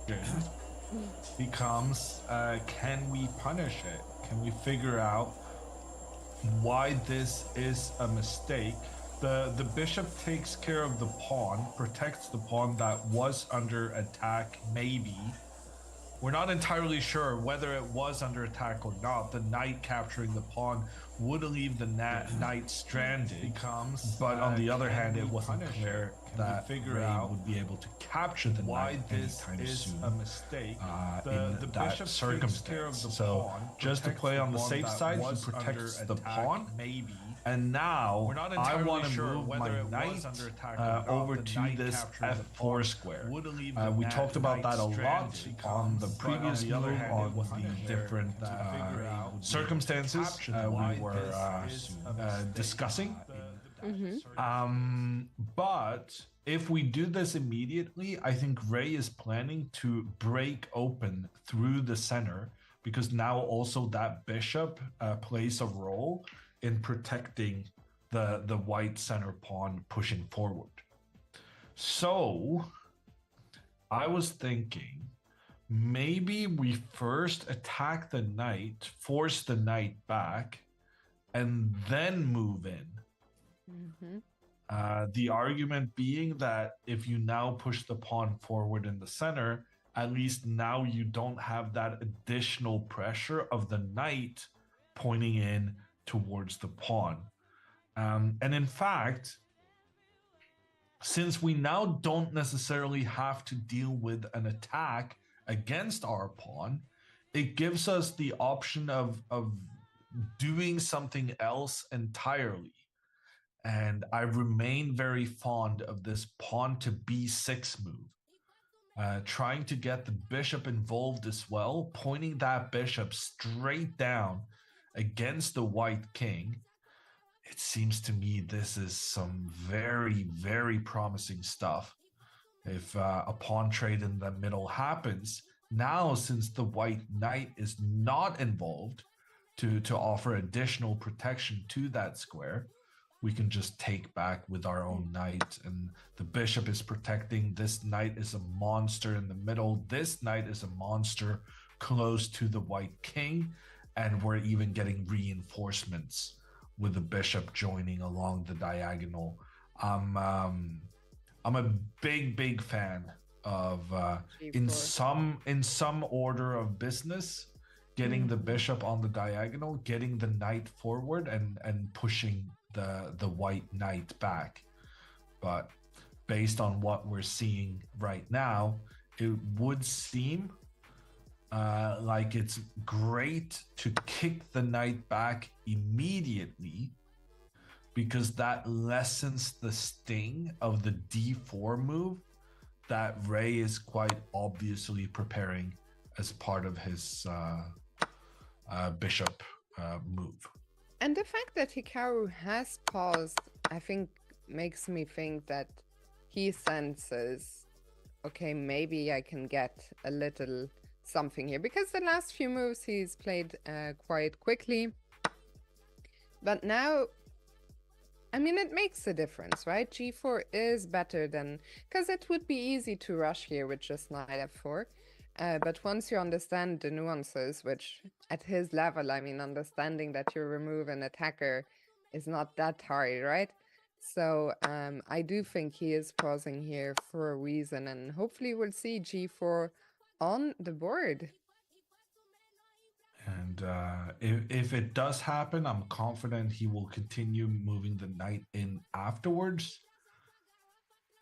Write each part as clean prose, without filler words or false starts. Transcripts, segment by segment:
question becomes, can we punish it? Can we figure out why this is a mistake? The bishop takes care of the pawn, protects the pawn that was under attack, maybe. We're not entirely sure whether it was under attack or not. The knight capturing the pawn would leave the knight stranded. But on the other hand, it wasn't clear that Ray would be able to capture the knight anytime soon. A mistake. In that circumstance. So just to play on the safe side, he protects the pawn. Maybe. And now I want to move my knight over to this f4 square. We talked about that a lot on the previous move on the different circumstances we were discussing. But if we do this immediately, I think Ray is planning to break open through the center, because now also that bishop plays a role in protecting the white center pawn pushing forward. So I was thinking maybe we first attack the knight, force the knight back, and then move in. The argument being that if you now push the pawn forward in the center, at least now you don't have that additional pressure of the knight pointing in towards the pawn. And in fact, since we now don't necessarily have to deal with an attack against our pawn, it gives us the option of doing something else entirely. And I remain very fond of this pawn to b6 move, trying to get the bishop involved as well, pointing that bishop straight down against the white king. It seems to me this is some very, very promising stuff. If a pawn trade in the middle happens, now since the white knight is not involved to offer additional protection to that square, we can just take back with our own knight, and the bishop is protecting. This knight is a monster in the middle. This knight is a monster close to the white king, and we're even getting reinforcements with the bishop joining along the diagonal. I'm a big fan of in some order of business, getting the bishop on the diagonal, getting the knight forward, and pushing the white knight back. But based on what we're seeing right now, it would seem like it's great to kick the knight back immediately, because that lessens the sting of the d4 move that Ray is quite obviously preparing as part of his bishop move. And the fact that Hikaru has paused, I think, makes me think that he senses, okay, maybe I can get a little something here, because the last few moves he's played quite quickly. But now, I mean, it makes a difference, right? G4 is better than, because it would be easy to rush here with just knight f4. But once you understand the nuances, which at his level, I mean, understanding that you remove an attacker is not that hard, right? So I do think he is pausing here for a reason, and hopefully we'll see G4 on the board. And if it does happen, I'm confident he will continue moving the knight in afterwards.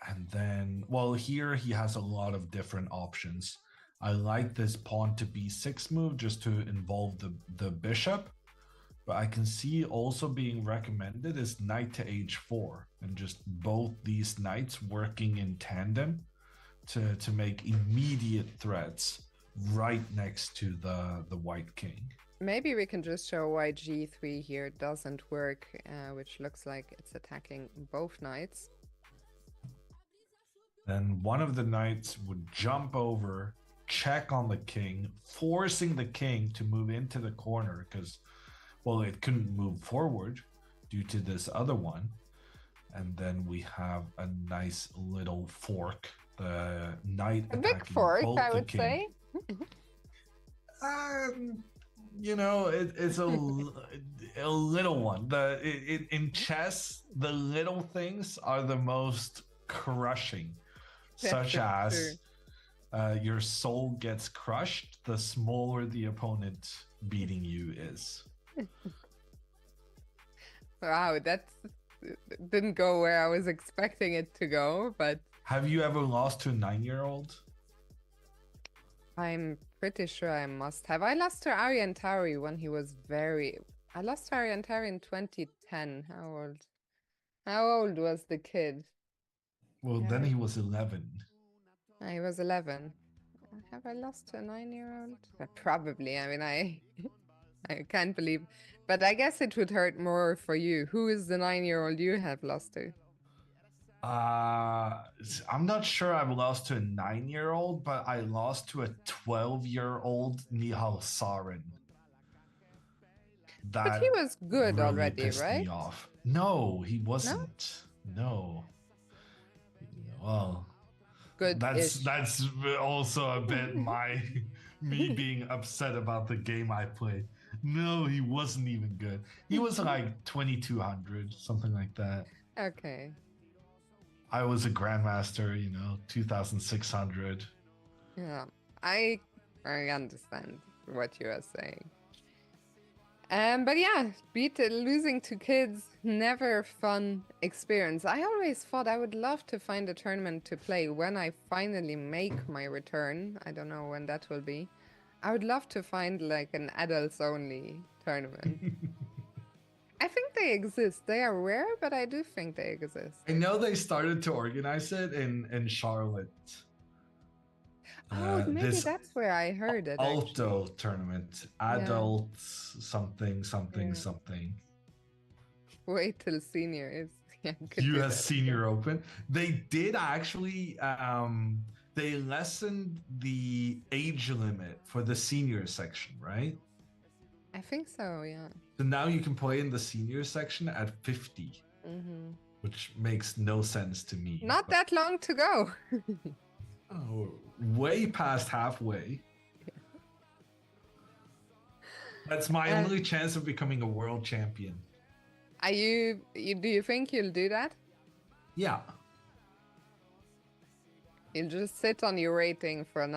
And then, well, here he has a lot of different options. I like this pawn to b6 move just to involve the bishop. But I can see also being recommended is knight to h4, and just both these knights working in tandem to make immediate threats right next to the white king. Maybe we can just show why g3 here doesn't work, which looks like it's attacking both knights. Then one of the knights would jump over, check on the king, forcing the king to move into the corner because, well, it couldn't move forward due to this other one. And then we have a nice little fork The knight A big attacking fork, both I the would king. say. Um, it's a little one. In chess, the little things are the most crushing, That such is true. as your soul gets crushed the smaller the opponent beating you is. Wow, that didn't go where I was expecting it to go, but Have you ever lost to a 9-year-old? I'm pretty sure I must have. I lost to Aryan Tari when he was very. I lost to Aryan Tari in 2010. How old? How old was the kid? Well, then he was 11. He was 11. Have I lost to a 9-year-old? Probably. I mean, I can't believe. But I guess it would hurt more for you. Who is the 9-year-old you have lost to? I'm not sure I've lost to a 9-year-old, but I lost to a 12-year-old Nihal Sarin. But he That was good really already, pissed me right? off. No, he No? wasn't. No. Well, Good-ish. that's also a bit my me being upset about the game I played. No, he wasn't even good. He was like 2200, something like that. Okay. I was a grandmaster, 2600. Yeah. I I understand what you are saying. But yeah, losing to kids, never fun experience. I always thought I would love to find a tournament to play when I finally make my return. I don't know when that will be. I would love to find like an adults only tournament. I think they exist. They are rare, but I do think they exist. I know they started to organize it in Charlotte. Oh, maybe This that's where I heard it actually. Alto tournament, Yeah. adults something something Yeah. something. Wait till senior is. Yeah, could do US that, I guess. Senior Open. They did actually they lessened the age limit for the senior section, right? I think so, yeah. So now you can play in the senior section at 50, Mm-hmm. which makes no sense to me. Not that long to go. Oh, way past halfway. That's my Uh, only chance of becoming a world champion. are you? Do you think you'll do that? Yeah. You'll just sit on your rating for another